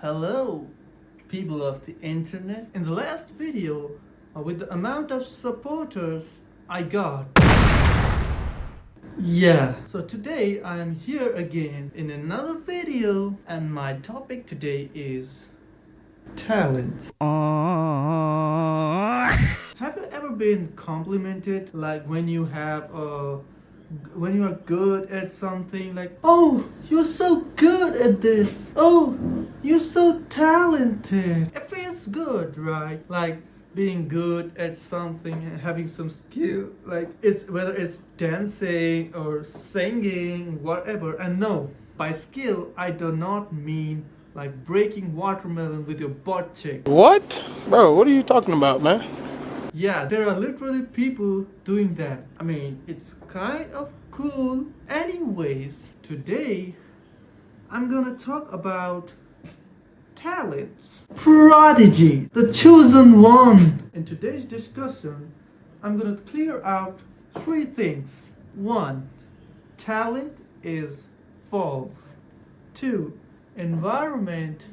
Hello, people of the internet. In the last video, with the amount of supporters I got. Yeah, so today I am here again in another video, and my topic today is talents. Have you ever been complimented like when you are good at something, like, oh, you're so good at this, oh, you're so talented? It feels good, right? Like being good at something and having some skill, like it's whether it's dancing or singing, whatever. And no, by skill I do not mean like breaking watermelon with your butt cheek. What? Bro, what are you talking about, man? Yeah, there are literally people doing that. I mean, it's kind of cool. Anyways, today I'm gonna talk about talents. Prodigy, the chosen one. In today's discussion, I'm gonna clear out three things. 1. Talent is false. 2. Environment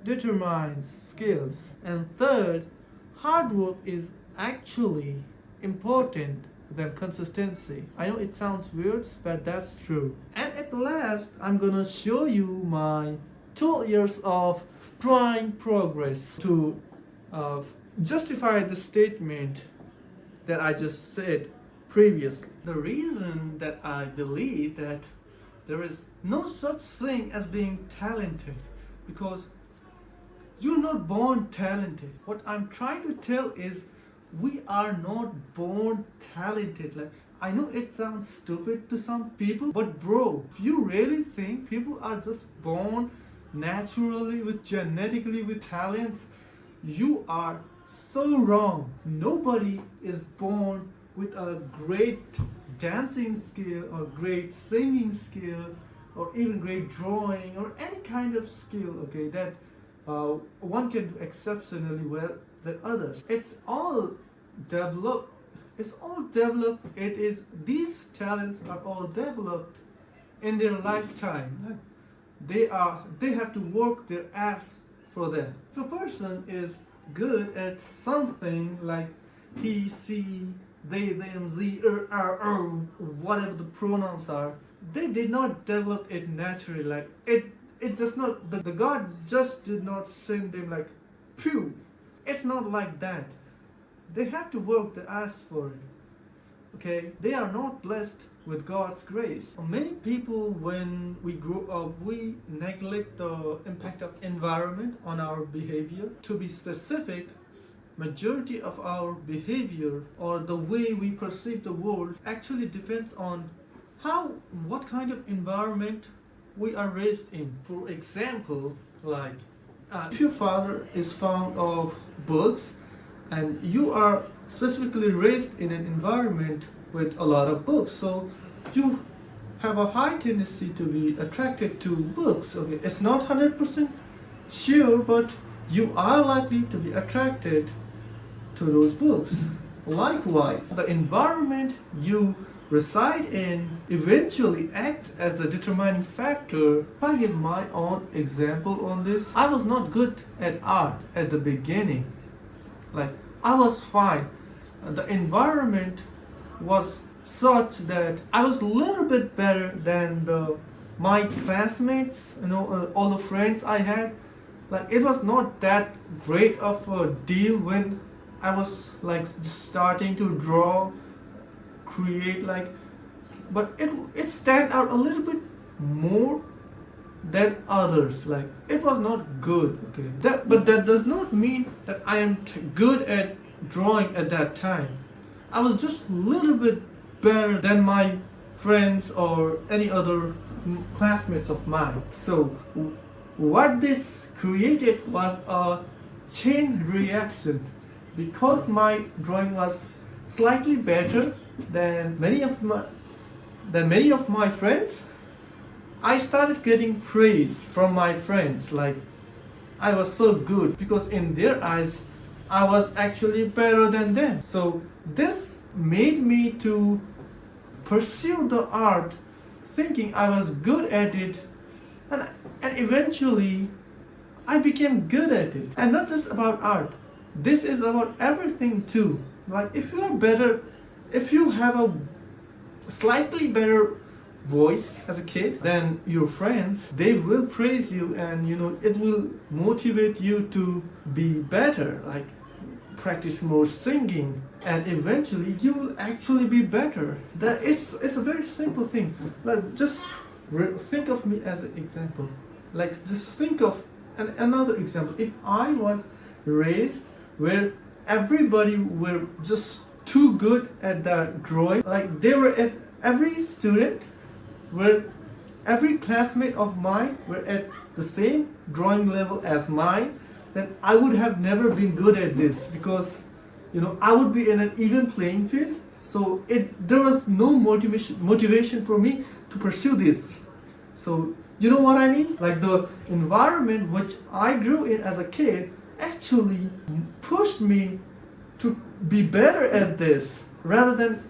determines skills. And 3rd, hard work is actually important than consistency. I know it sounds weird, but that's true. And at last, I'm gonna show you my 12 years of drawing progress to justify the statement that I just said previously. The reason that I believe that there is no such thing as being talented, because you're not born talented. What I'm trying to tell is we are not born talented. Like, I know it sounds stupid to some people, but bro, if you really think people are just born naturally with genetically with talents, you are so wrong. Nobody is born with a great dancing skill or great singing skill or even great drawing or any kind of skill, okay, that one can do exceptionally well than others. It's all developed. It is, these talents are all developed in their lifetime. They have to work their ass for that. If a person is good at something, like he, she, they, them, ze, whatever the pronouns are, they did not develop it naturally. Like it does not, the God just did not send them like phew. It's not like that. They have to work their ass for it. Okay, they are not blessed with God's grace. Many people, when we grow up, we neglect the impact of environment on our behavior. To be specific, majority of our behavior or the way we perceive the world actually depends on what kind of environment we are raised in. For example, like if your father is fond of books and you are specifically raised in an environment with a lot of books, so you have a high tendency to be attracted to books. Okay, it's not 100% sure, but you are likely to be attracted to those books. Likewise, the environment you reside in eventually acts as a determining factor. If I give my own example on this, I was not good at art at the beginning. Like, I was fine. The environment was such that I was a little bit better than my classmates, all the friends I had. Like, it was not that great of a deal when I was like starting to draw, create, like, but it stand out a little bit more than others. Like, it was not good, okay, but that does not mean that I am good at drawing at that time. I was just a little bit better than my friends or any other classmates of mine. So what this created was a chain reaction. Because my drawing was slightly better than many of my friends, I started getting praise from my friends. Like, I was so good because in their eyes I was actually better than them. So this made me to pursue the art, thinking I was good at it, and eventually I became good at it. And not just about art. This is about everything too. Like if you are better, if you have a slightly better voice as a kid than your friends, they will praise you, and it will motivate you to be better, like practice more singing, and eventually you will actually be better. That it's a very simple thing. Like just think of me as an example. Like just think of another example. If I was raised where everybody were just too good at that drawing, like they were at every student where every classmate of mine were at the same drawing level as mine, then I would have never been good at this, because I would be in an even playing field. So there was no motivation for me to pursue this. So you know what I mean? Like the environment which I grew in as a kid actually pushed me to be better at this, rather than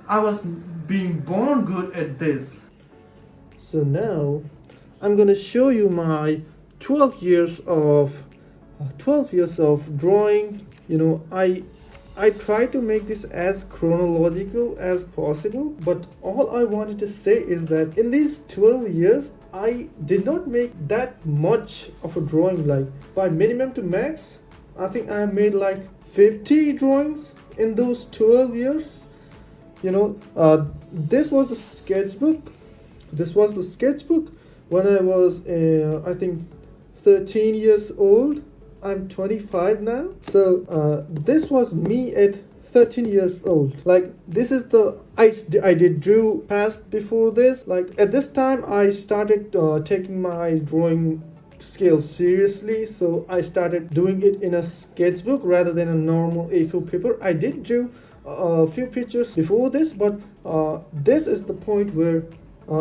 I was being born good at this. So now I'm gonna show you my 12 years of drawing. I try to make this as chronological as possible, but all I wanted to say is that in these 12 years I did not make that much of a drawing. Like by minimum to max, I think I made like 50 drawings in those 12 years. This was the sketchbook. When I was I think 13 years old. I'm 25 now. So this was me at 13 years old. Like this is the I did drew past before this. Like at this time I started taking my drawing skills seriously, so I started doing it in a sketchbook rather than a normal A4 paper. I did draw a few pictures before this, but this is the point where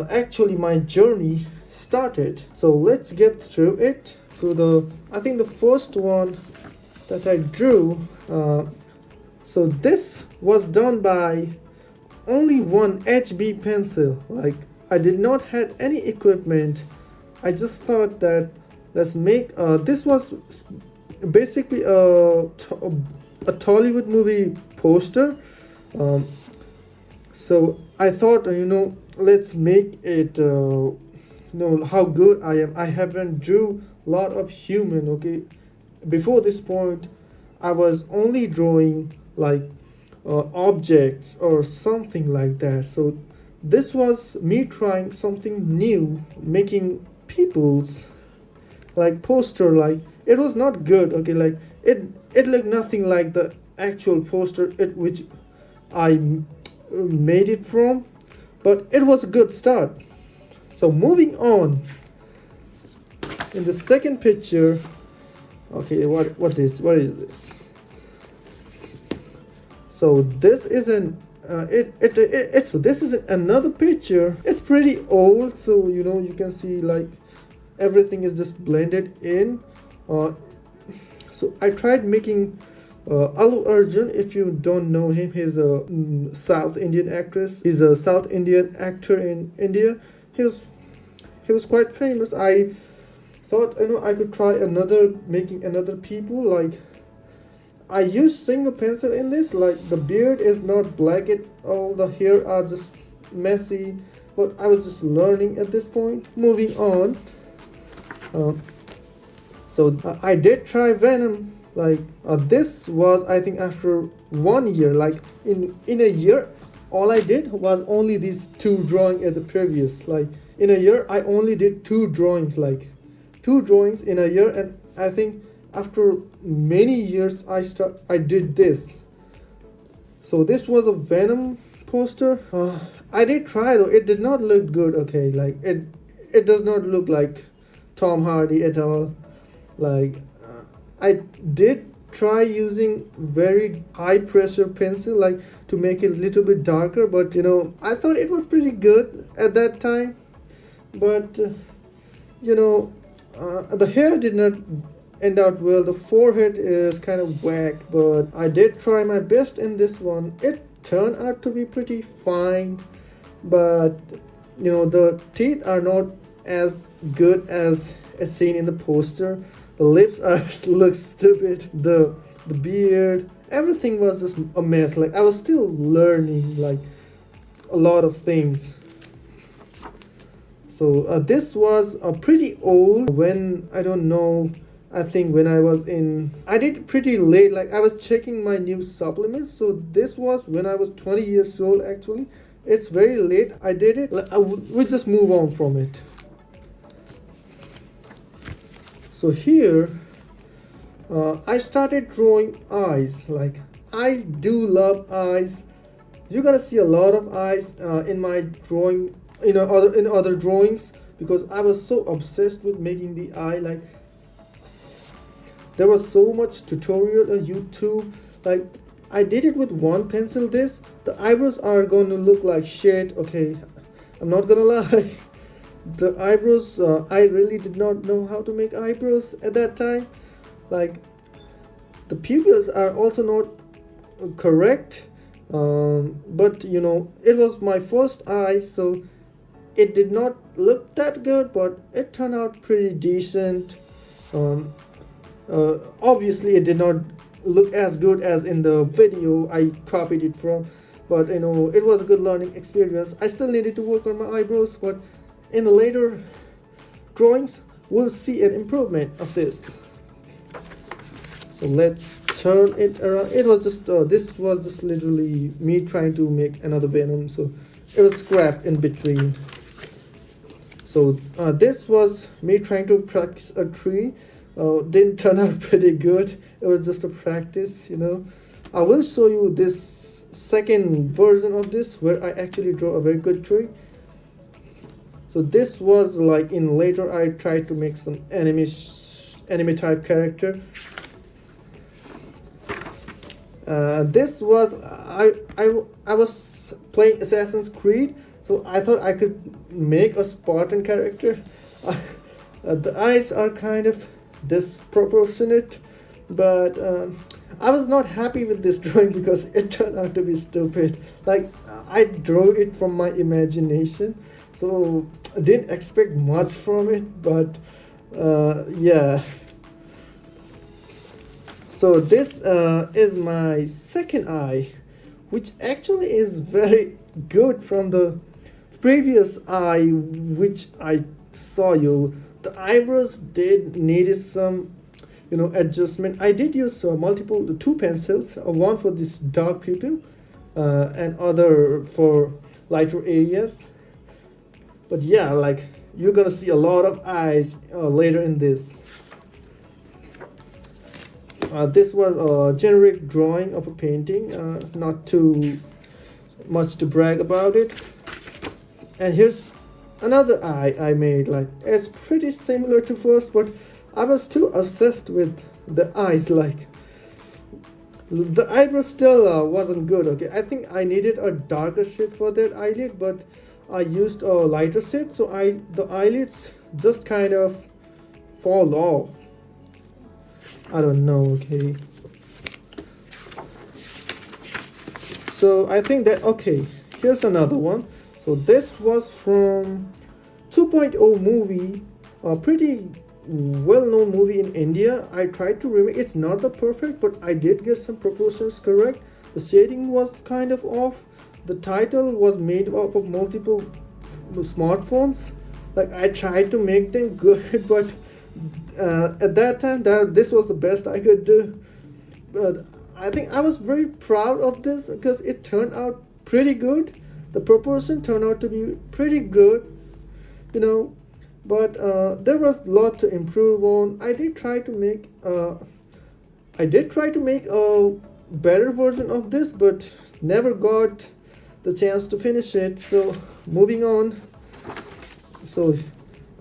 actually my journey started. So let's get through it. So I think the first one that I drew, so this was done by only one HB pencil. Like I did not had any equipment. I just thought that let's make this was basically a Tollywood movie poster. So I thought let's make it how good I am. I haven't drew a lot of human. Okay, before this point I was only drawing like objects or something like that. So this was me trying something new, making people's like poster. Like it was not good. Okay, like it looked nothing like the actual poster which I made it from, but it was a good start. So moving on, in the second picture, okay, what is this? So this is this is another picture. It's pretty old, so you can see like everything is just blended in. So I tried making Allu Arjun. If you don't know him, he's a South Indian actress. He's a South Indian actor in India. He was quite famous. I thought I could try making another people. Like I used single pencil in this. Like the beard is not black. All the hair are just messy. But I was just learning at this point. Moving on. So I did try Venom. Like this was I think after 1 year. Like in a year, all I did was only these two drawings at the previous. Like in a year I only did two drawings. Like two drawings in a year, and I think after many years I did this. So this was a Venom poster. I did try though. It did not look good. Okay, like it does not look like Tom Hardy at all. Like I did try using very high pressure pencil, like to make it a little bit darker, but I thought it was pretty good at that time. But the hair did not end out well. The forehead is kind of whack, but I did try my best in this one. It turned out to be pretty fine, but the teeth are not as good as seen in the poster. The lips are look stupid. The beard, everything was just a mess. Like I was still learning like a lot of things. So this was pretty old when I don't know. I think when I did pretty late. Like I was checking my new supplements. So this was when I was 20 years old. Actually, it's very late. I did it. We just move on from it. So here, I started drawing eyes. Like I do love eyes. You're gonna see a lot of eyes in my drawing, in other drawings, because I was so obsessed with making the eye. Like there was so much tutorial on YouTube. Like I did it with one pencil. The eyebrows are going to look like shit. Okay, I'm not gonna lie. The eyebrows, I really did not know how to make eyebrows at that time. Like the pupils are also not correct. But it was my first eye, so it did not look that good, but it turned out pretty decent. Obviously it did not look as good as in the video I copied it from, but it was a good learning experience. I still needed to work on my eyebrows, but in the later drawings we'll see an improvement of this. So let's turn it around. It was just this was just literally me trying to make another Venom, so it was scrapped in between. So this was me trying to practice a tree. Didn't turn out pretty good. It was just a practice. I will show you this second version of this where I actually draw a very good tree. So this was like in later I tried to make some anime type character. This was I was playing Assassin's Creed, so I thought I could make a Spartan character. The eyes are kind of disproportionate, but I was not happy with this drawing because it turned out to be stupid. Like I drew it from my imagination, so I didn't expect much from it, but yeah. So this is my second eye, which actually is very good from the previous eye which I saw you. The eyebrows did needed some adjustment. I did use two pencils, one for this dark pupil and other for lighter areas. But yeah, like you're gonna see a lot of eyes later in this. This was a generic drawing of a painting, not too much to brag about it. And here's another eye I made. Like it's pretty similar to first, but I was too obsessed with the eyes. Like the eyebrow still wasn't good. Okay, I think I needed a darker shade for that eyelid, but I used a lighter shade, so the eyelids just kind of fall off. I don't know. Okay, so I think that here's another one. So this was from 2.0 movie, a pretty well-known movie in India. I tried to remake. It's not the perfect, but I did get some proportions correct. The shading was kind of off. The title was made up of multiple smartphones. Like I tried to make them good, but at that time this was the best I could do. But I think I was very proud of this because it turned out pretty good. The proportion turned out to be pretty good, but there was a lot to improve on. I did try to make a better version of this, but never got the chance to finish it. So moving on. So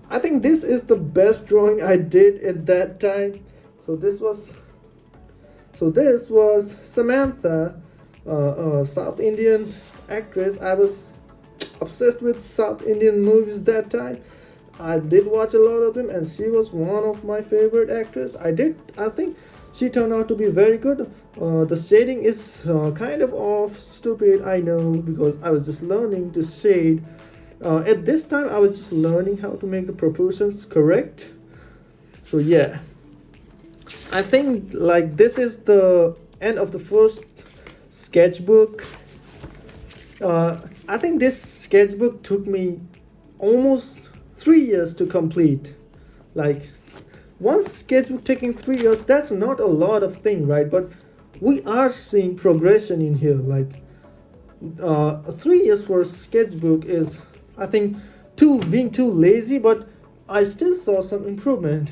I think this is the best drawing I did at that time. So this was Samantha, South Indian actress. I was obsessed with South Indian movies that time. I did watch a lot of them, and she was one of my favorite actors. I think she turned out to be very good. The shading is kind of off, stupid, I know, because I was just learning to shade. At this time I was just learning how to make the proportions correct. So yeah, I think like this is the end of the first sketchbook. I think this sketchbook took me almost 3 years to complete. Like one sketchbook taking 3 years, that's not a lot of thing, right? But we are seeing progression in here. Like 3 years for a sketchbook is, I think, being too lazy, but I still saw some improvement.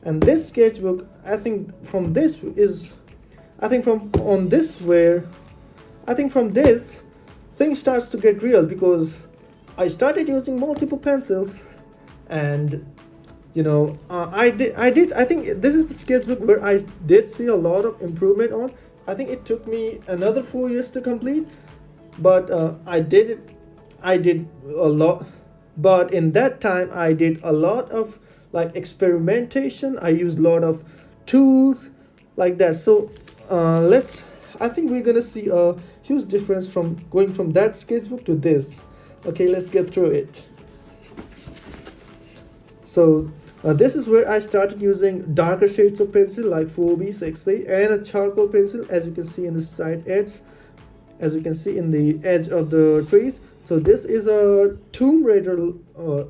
And this sketchbook, I think from this is, I think from on this where, I think from this, things starts to get real because I started using multiple pencils, and I think this is the sketchbook where I did see a lot of improvement on. I think it took me another 4 years to complete, but I did a lot. But in that time I did a lot of like experimentation. I used a lot of tools like that. So I think we're gonna see a huge difference from going from that sketchbook to this. Okay, let's get through it. So this is where I started using darker shades of pencil like 4B, 6B, and a charcoal pencil, as you can see in the side edge, as you can see in the edge of the trees. So this is a Tomb Raider.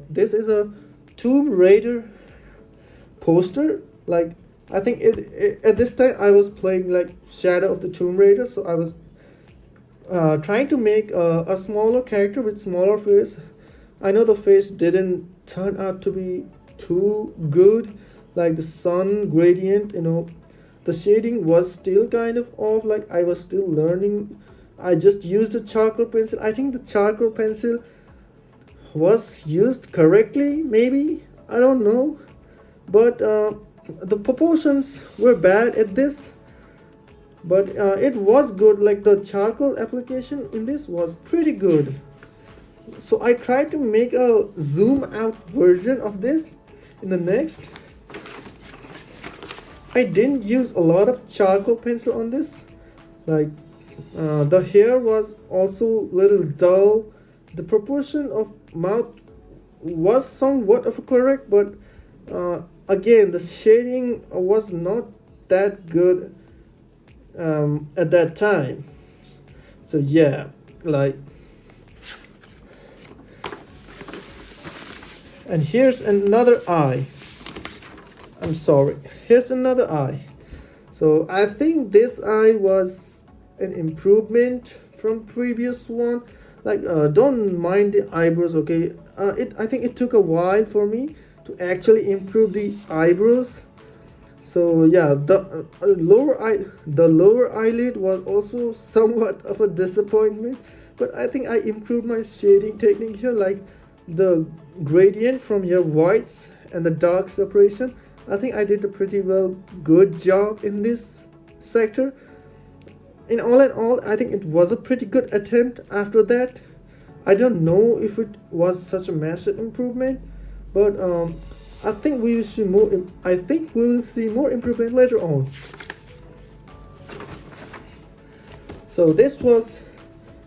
This is a Tomb Raider poster. Like I think at this time I was playing like Shadow of the Tomb Raider, so I was trying to make a smaller character with smaller face. I know the face didn't turn out to be too good, like the sun gradient, the shading was still kind of off, like I was still learning. I just used a charcoal pencil. I think the charcoal pencil was used correctly, maybe, I don't know, but the proportions were bad at this, but it was good. Like the charcoal application in this was pretty good. So I tried to make a zoom out version of this in the next. I didn't use a lot of charcoal pencil on this. Like the hair was also little dull. The proportion of mouth was somewhat of correct, but again the shading was not that good at that time. So yeah, like, and here's another eye. I'm sorry, here's another eye. So I think this eye was an improvement from previous one. Like don't mind the eyebrows, okay? I think it took a while for me to actually improve the eyebrows. So yeah, the lower eyelid was also somewhat of a disappointment, but I think I improved my shading technique here, like the gradient from your whites and the dark separation. I think I did a pretty good job in this sector. In all, I think it was a pretty good attempt. After that, I don't know if it was such a massive improvement, but I think we will see more. I think we will see more improvement later on. So this was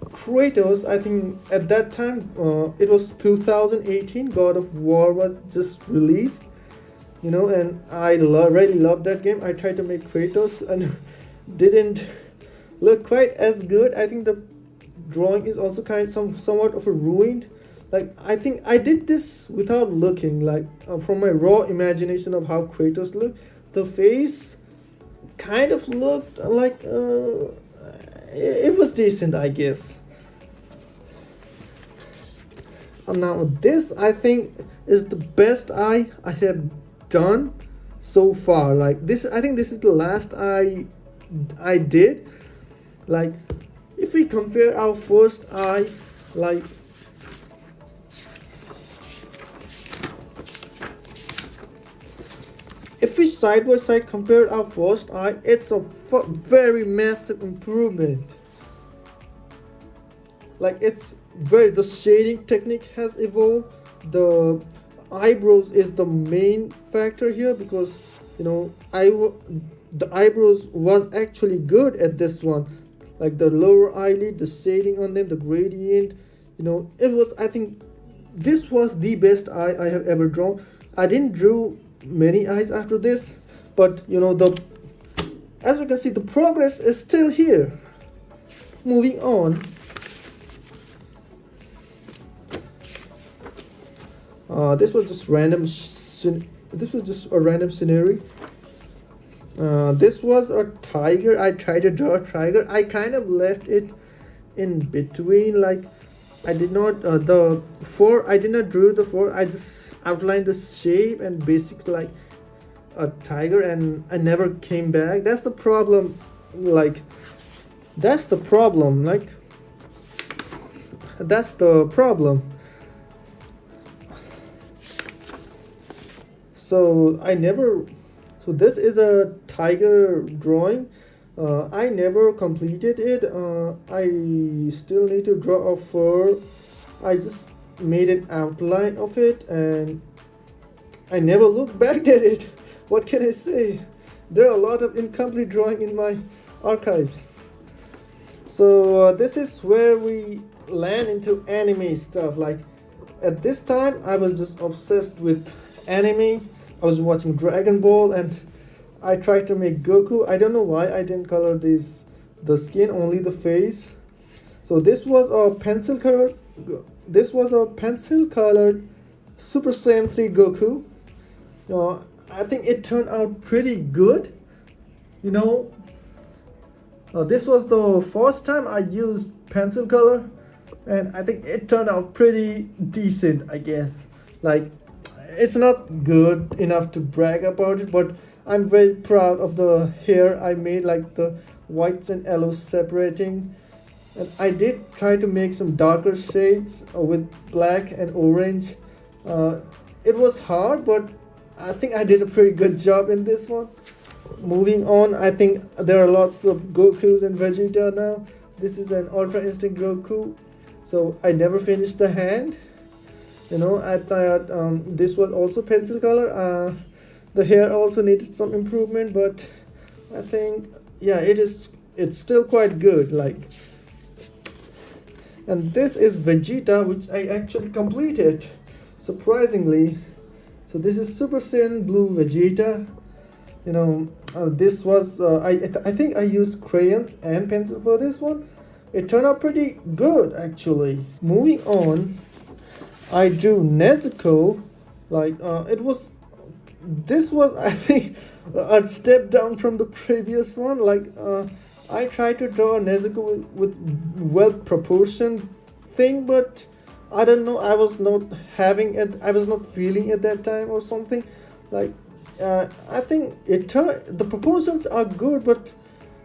Kratos. I think at that time it was 2018. God of War was just released, and I really loved that game. I tried to make Kratos and didn't look quite as good. I think the drawing is also somewhat of a ruined. Like I think I did this without looking, like from my raw imagination of how Kratos looked. The face kind of looked like it was decent, I guess. Now this I think is the best eye I have done so far. Like this, I think this is the last eye I did. Like if we compare our first eye, like if we side by side compare our first eye, it's a very massive improvement. Like the shading technique has evolved. The eyebrows is the main factor here, because the eyebrows was actually good at this one. Like the lower eyelid, the shading on them, the gradient, it was, I think this was the best eye I have ever drawn. I didn't draw many eyes after this, but you know, the as you can see, the progress is still here. Moving on. This was just this was just a random scenery. This was a tiger. I tried to draw a tiger. I kind of left it in between, like I did not the four. I did not draw the four. I just outlined the shape and basics like a tiger, and I never came back. That's the problem. Like that's the problem. Like that's the problem. So I never. So this is a tiger drawing. I never completed it. I still need to draw a fur. I just made an outline of it and I never looked back at it. What can I say? There are a lot of incomplete drawing in my archives. So this is where we land into anime stuff. Like at this time I was just obsessed with anime. I was watching Dragon Ball and I tried to make Goku. I don't know why I didn't color the skin, only the face. So this was a pencil colored Super Saiyan 3 Goku. I think it turned out pretty good. This was the first time I used pencil color and I think it turned out pretty decent, I guess. Like it's not good enough to brag about it, but I'm very proud of the hair I made, like the whites and yellows separating. And I did try to make some darker shades with black and orange. It was hard, but I think I did a pretty good job in this one. Moving on, I think there are lots of Gokus and Vegeta now. This is an Ultra Instinct Goku. So I never finished the hand. I thought this was also pencil color. The hair also needed some improvement, but I think it's still quite good. Like, and this is Vegeta, which I actually completed surprisingly. So this is Super Saiyan Blue Vegeta. This was I think I used crayons and pencil for this one. It turned out pretty good actually. Moving on, I drew Nezuko. Like this was I think a step down from the previous one. Like I tried to draw Nezuko with well proportioned thing, but I don't know, I was not feeling at that time or something. Like I think the proportions are good, but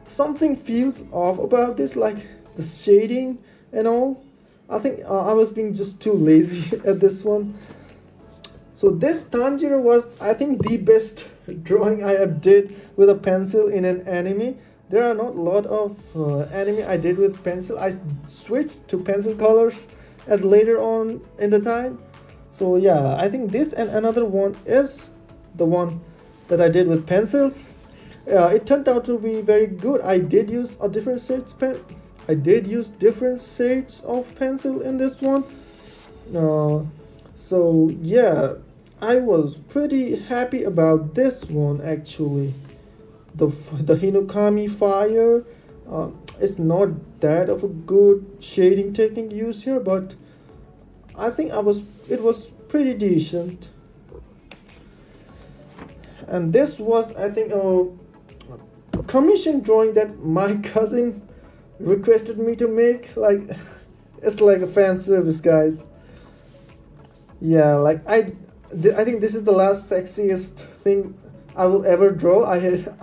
something feels off about this, like the shading and all. I think I was being just too lazy at this one. So this Tanjiro was, I think, the best drawing I have did with a pencil in an anime. There are not a lot of anime I did with pencil. I switched to pencil colors at later on in the time. So yeah, I think this and another one is the one that I did with pencils. It turned out to be very good. I did use different shades of pencil in this one. So yeah, I was pretty happy about this one actually. The Hinokami Fire is not that of a good shading technique used here, but I think it was pretty decent. And this was, I think, a commission drawing that my cousin requested me to make. Like it's like a fan service, guys. Yeah, like I think this is the last sexiest thing I will ever draw. I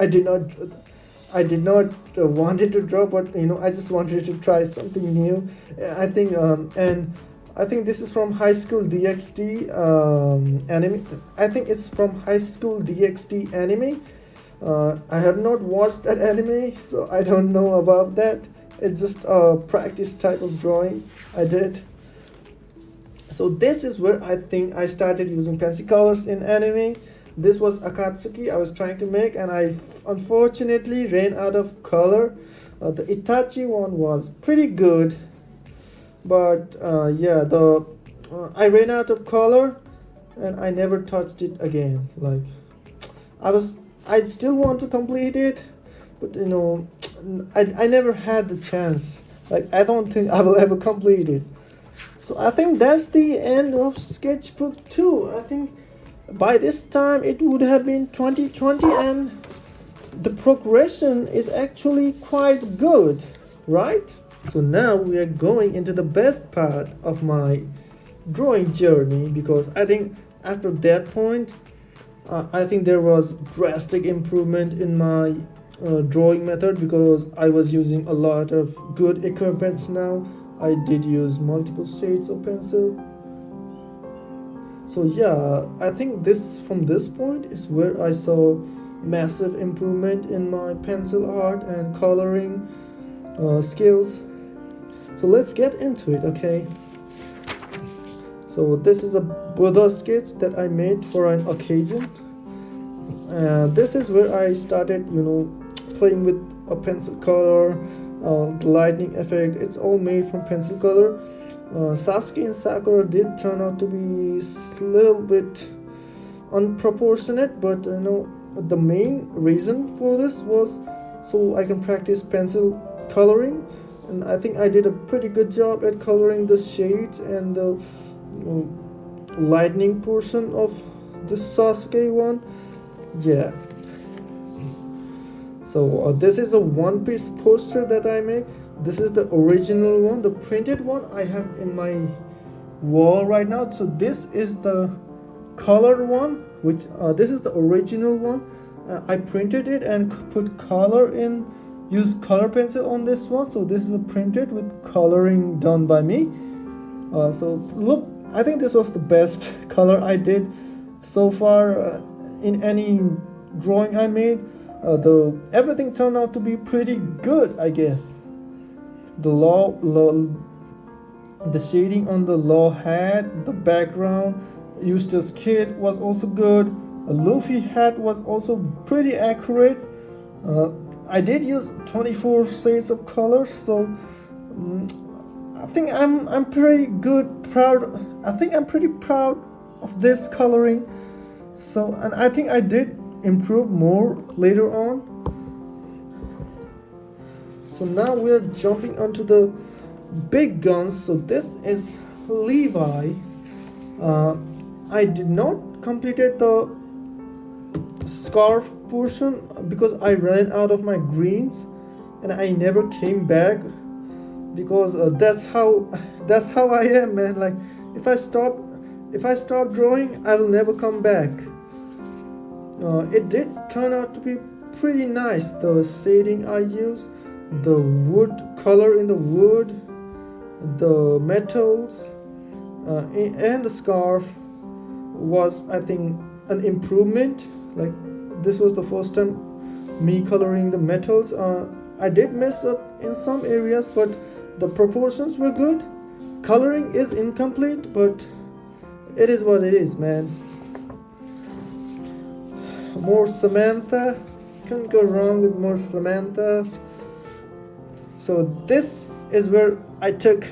did not wanted to draw, but I just wanted to try something new. I think and I think this is from High School DxD anime. I think it's from High School DxD anime. I have not watched that anime, so I don't know about that. It's just a practice type of drawing I did. So this is where I think I started using pencil colors in anime. This was Akatsuki I was trying to make, and I unfortunately ran out of color. The Itachi one was pretty good, but I ran out of color and I never touched it again. Like I I still want to complete it, but I never had the chance. Like, I don't think I will ever complete it. So I think that's the end of Sketchbook 2. I think by this time it would have been 2020, and the progression is actually quite good, right? So now we are going into the best part of my drawing journey, because I think after that point I think there was drastic improvement in my drawing method, because I was using a lot of good equipment now. I did use multiple shades of pencil. So yeah, I think from this point is where I saw massive improvement in my pencil art and coloring skills. So let's get into it, okay? So this is a Buddha sketch that I made for an occasion. This is where I started, playing with a pencil color, the lightning effect. It's all made from pencil color. Sasuke and Sakura did turn out to be a little bit unproportionate, but the main reason for this was so I can practice pencil coloring, and I think I did a pretty good job at coloring the shades and the lightning portion of the Sasuke one. Yeah. So this is a one-piece poster that I made. This is the original one. The printed one I have in my wall right now. So this is the colored one, which this is the original one. I printed it and put color in, used color pencil on this one. So this is a printed with coloring done by me. So look, I think this was the best color I did so far in any drawing I made. Everything turned out to be pretty good, I guess. The the shading on the law hat, the background used as kid was also good. A Luffy hat was also pretty accurate. I did use 24 shades of colors, so I think I'm pretty proud. I think I'm pretty proud of this coloring. So, and I think I did improve more later on. So now we're jumping onto the big guns. So this is Levi. I did not completed the scarf portion because I ran out of my greens and I never came back, because that's how I am, man. Like, if I stop drawing, I will never come back. It did turn out to be pretty nice. The shading I used, the wood color in the wood, the metals, and the scarf was, I think, an improvement. Like, this was the first time me coloring the metals. I did mess up in some areas, but the proportions were good. Coloring is incomplete, but it is what it is, man. More Samantha. Can't go wrong with more Samantha. So this is where I took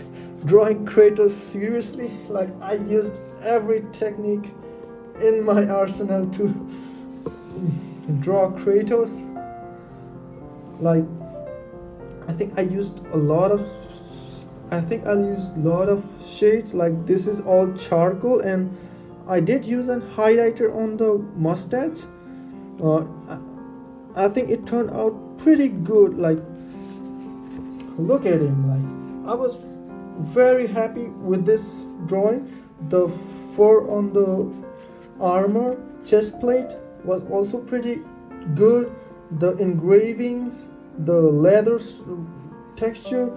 drawing Kratos seriously. Like, I used every technique in my arsenal to draw Kratos. Like, I think I used a lot of shades. Like, this is all charcoal, and I did use a highlighter on the mustache. I think it turned out pretty good. Like, look at him. Like, I was very happy with this drawing. The fur on the armor, chest plate was also pretty good. The engravings, the leather texture,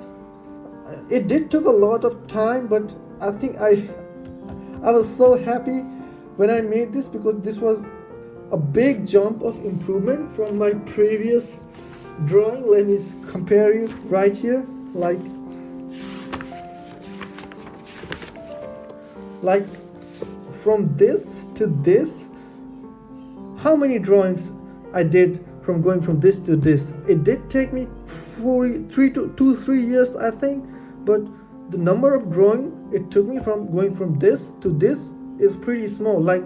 it did took a lot of time, but I think I was so happy when I made this, because this was a big jump of improvement from my previous drawing. Let me compare you right here. Like from this to this, how many drawings I did from going from this to this. It did take me 3 years, I think, but the number of drawing it took me from going from this to this is pretty small. Like,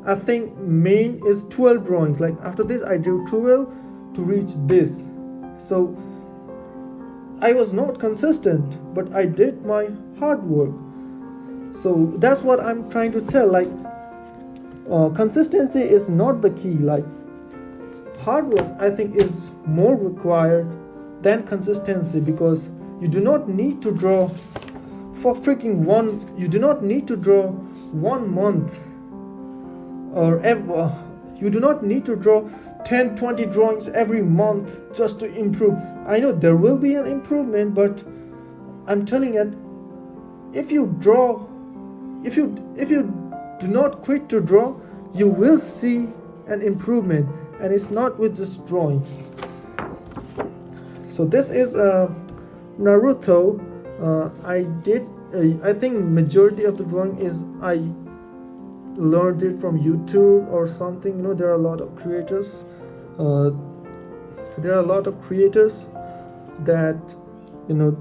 I think main is 12 drawings. Like after this I drew 12 to reach this. So I was not consistent, but I did my hard work. So that's what I'm trying to tell. Like consistency is not the key. Like hard work I think is more required than consistency, because you do not need to draw for freaking you do not need to draw 1 month or ever. You do not need to draw 10-20 drawings every month just to improve. I know there will be an improvement, but I'm telling you, if you do not quit to draw, you will see an improvement, and it's not with just drawings. So this is Naruto. I think majority of the drawing is I learned it from YouTube or something. You know, there are a lot of creators. That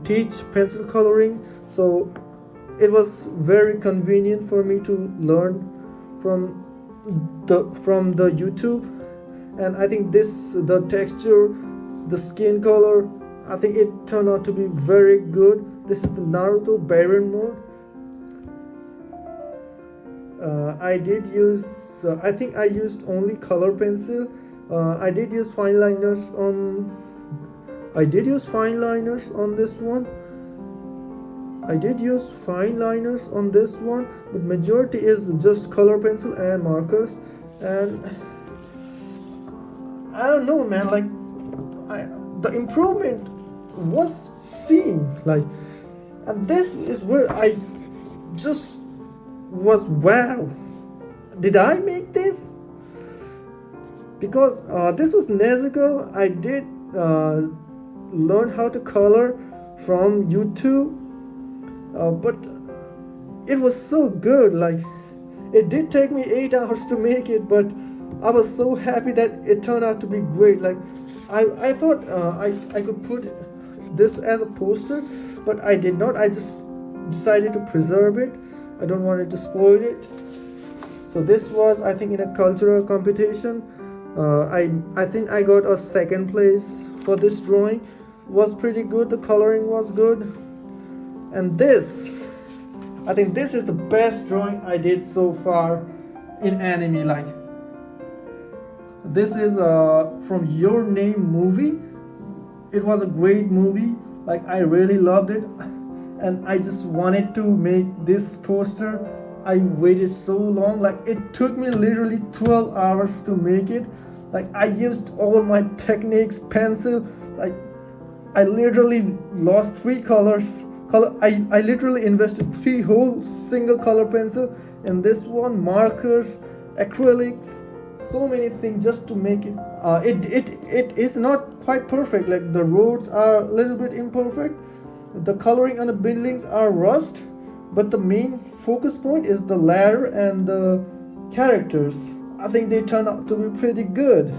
teach pencil coloring. So it was very convenient for me to learn from the YouTube. And I think the texture, the skin color, I think it turned out to be very good. This is the Naruto Baron mode. I did use, I think I used only color pencil. I did use fine liners on this one. But majority is just color pencil and markers. And I don't know, man, like the improvement was seen, like, and this is where I just was, wow, did I make this? Because this was Nezuko. I did learn how to color from YouTube, but it was so good. Like, it did take me 8 hours to make it, but I was so happy that it turned out to be great. Like, I thought I could put this as a poster, but I did not. I just decided to preserve it. I don't want it to spoil it. So this was, I think, in a cultural competition. I think I got a second place for this drawing. Was pretty good. The coloring was good. And this, I think this is the best drawing I did so far in anime. Like, this is from Your Name movie. It was a great movie. Like, I really loved it, and I just wanted to make this poster. I waited so long. Like, it took me literally 12 hours to make it. Like, I used all my techniques, pencil. Like, I literally lost 3 colors. I literally invested 3 whole single color pencil in this one, markers, acrylics, so many things just to make it. It is not quite perfect. Like, the roads are a little bit imperfect. The coloring on the buildings are rust, but the main focus point is the ladder and the characters. I think they turned out to be pretty good.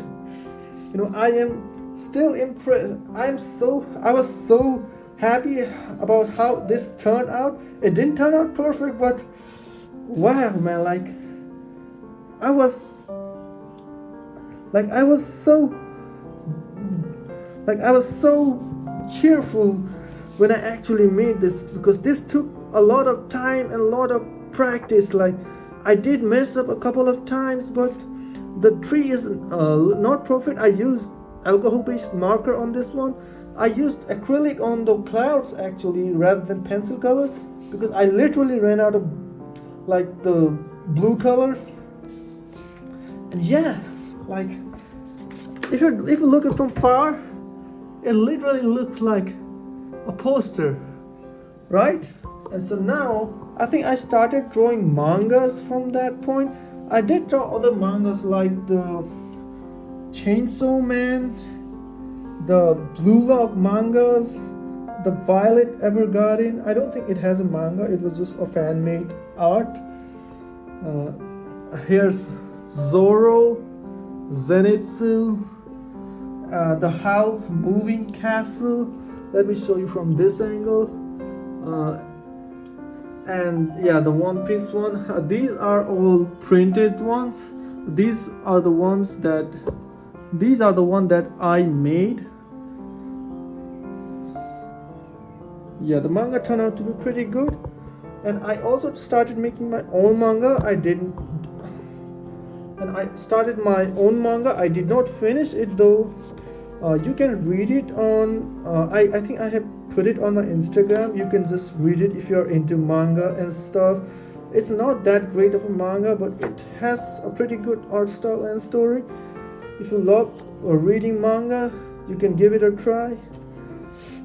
I am still impressed. I was so happy about how this turned out. It didn't turn out perfect, but wow, man, like, I was so cheerful when I actually made this, because this took a lot of time and a lot of practice. Like, I did mess up a couple of times, but the tree is not perfect. I used alcohol-based marker on this one. I used acrylic on the clouds actually rather than pencil color, because I literally ran out of like the blue colors. And yeah, like, if you look at it from far, it literally looks like a poster, right? And so now I think I started drawing mangas from that point. I did draw other mangas like the Chainsaw Man, the Blue Lock mangas, the Violet Evergarden. I don't think it has a manga, it was just a fan-made art. Here's Zoro, Zenitsu, the house moving castle. Let me show you from this angle. And yeah, the One Piece one, these are all printed ones. These are the ones that I made. Yeah, the manga turned out to be pretty good, and I also started making my own manga. I started my own manga. I did not finish it though. You can read it on. I think I have put it on my Instagram. You can just read it if you're into manga and stuff. It's not that great of a manga, but it has a pretty good art style and story. If you love reading manga, you can give it a try.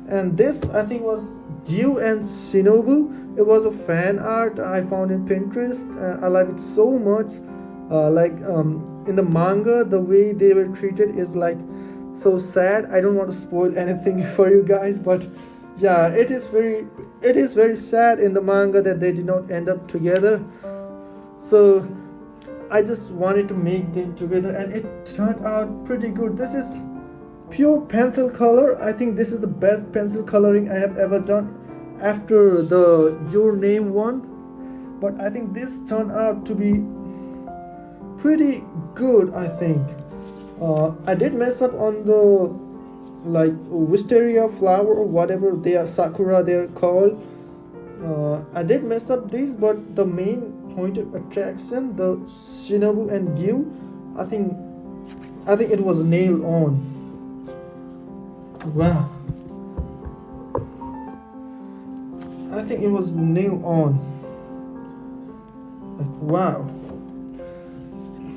And this, I think, was Gyu and Shinobu. It was a fan art I found in Pinterest. I like it so much. In the manga, the way they were treated is like so sad. I don't want to spoil anything for you guys, but yeah, it is very sad in the manga that they did not end up together. So I just wanted to make them together, and it turned out pretty good. This is pure pencil color. I think this is the best pencil coloring I have ever done after the Your Name one, but I think this turned out to be pretty good. I think I did mess up on the wisteria flower or whatever they are, sakura they're called. I did mess up these, but the main point of attraction, the Shinobu and Gyu, I think it was nailed on. Wow, I think it was nailed on. Like, wow.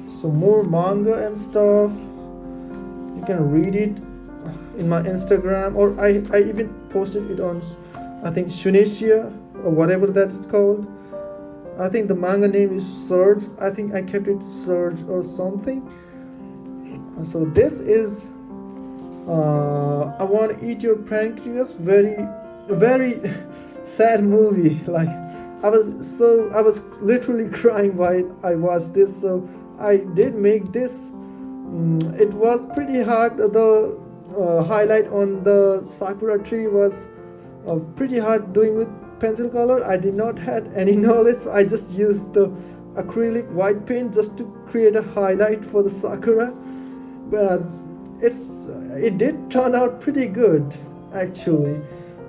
So more manga and stuff. You can read it in my Instagram, or I even posted it on, I think, Shuneisha or whatever that is called. I think the manga name is Surge. I think I kept it Surge or something. So this is I Want to Eat Your Pancreas. Very, very sad movie. Like I was literally crying while I watched this. So I did make this. It was pretty hard. The highlight on the sakura tree was pretty hard doing with pencil color. I did not had any knowledge. So I just used the acrylic white paint just to create a highlight for the sakura. But it did turn out pretty good actually.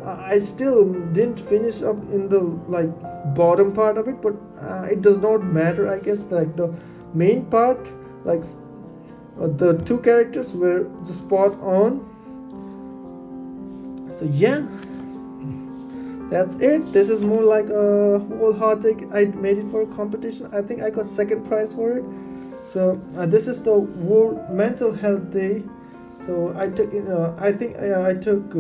I still didn't finish up in the bottom part of it, but it does not matter. I guess the main part, the two characters were just spot on. So yeah, that's it. This is more like a wholehearted. I made it for a competition. I think I got second prize for it. So this is the World Mental Health Day. So I took I took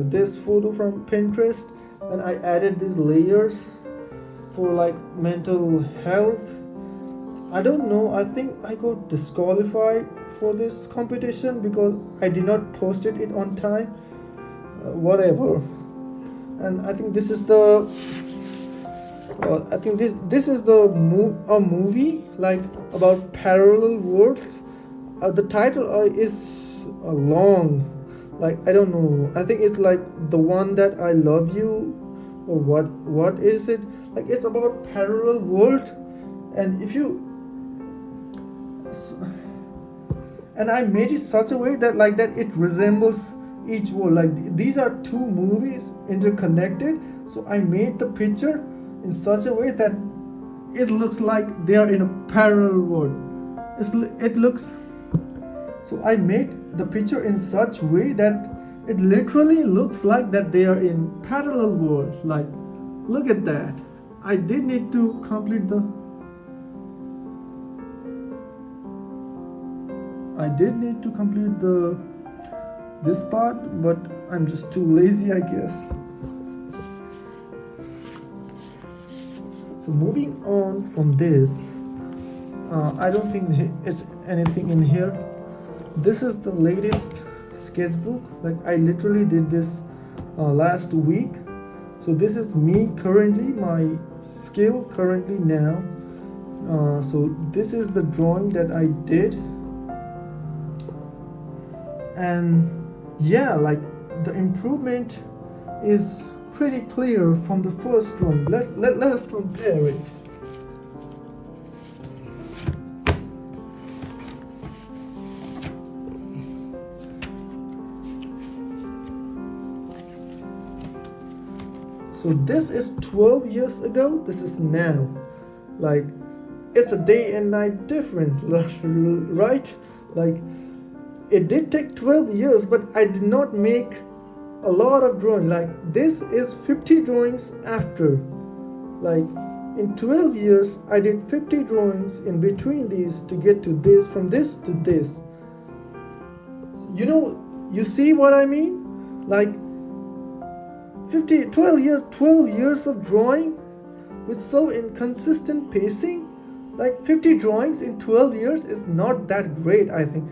this photo from Pinterest, and I added these layers for mental health. I don't know, I think I got disqualified for this competition because I did not post it on time. Whatever. And I think this is the this is the a movie about parallel worlds. The title is long, I don't know. I think it's The One That I Love You, or what is it? It's about parallel world, and if you and I made it such a way that it resembles each world. These are two movies interconnected, so I made the picture in such a way that it looks like they are in a parallel world. It looks so I made the picture in such way that it literally looks like that they are in parallel world. Look at that. I did need to complete this part, but I'm just too lazy, I guess. So moving on from this, I don't think it's anything in here. This is the latest sketchbook. I literally did this last week. So this is me currently, my skill currently now. So this is the drawing that I did. And yeah, the improvement is pretty clear from the first one. Let us compare it. So this is 12 years ago, this is now. Like, it's a day and night difference, right? Like, it did take 12 years, but I did not make a lot of drawing. Like, this is 50 drawings after. Like, in 12 years, I did 50 drawings in between these to get to this, from this to this. You know, you see what I mean? Like, 12 years of drawing with so inconsistent pacing. Like 50 drawings in 12 years is not that great, I think.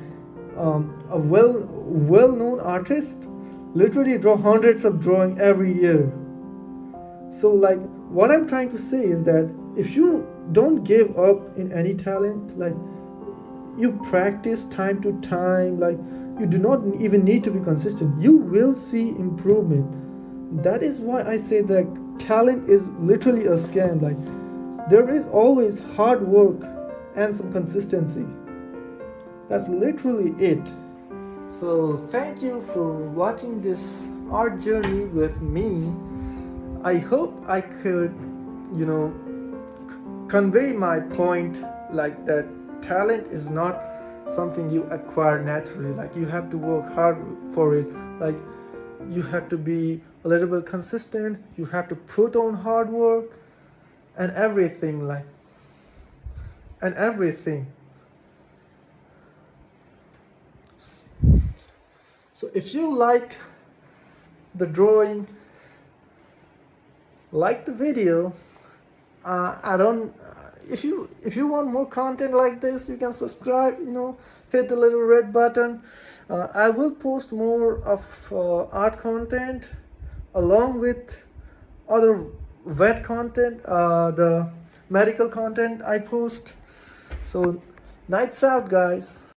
A well-known artist literally draw hundreds of drawing every year. So like what I'm trying to say is that if you don't give up in any talent, like you practice time to time, like you do not even need to be consistent, you will see improvement. That is why I say that talent is literally a scam. Like there is always hard work and some consistency. That's literally it. So thank you for watching this art journey with me. I hope I could, convey my point, like that talent is not something you acquire naturally. Like you have to work hard for it. Like you have to be a little bit consistent, you have to put on hard work and everything. So if you liked the drawing, like the video, if you want more content like this, you can subscribe, hit the little red button. I will post more of art content along with other vet content, the medical content I post. So nights out, guys.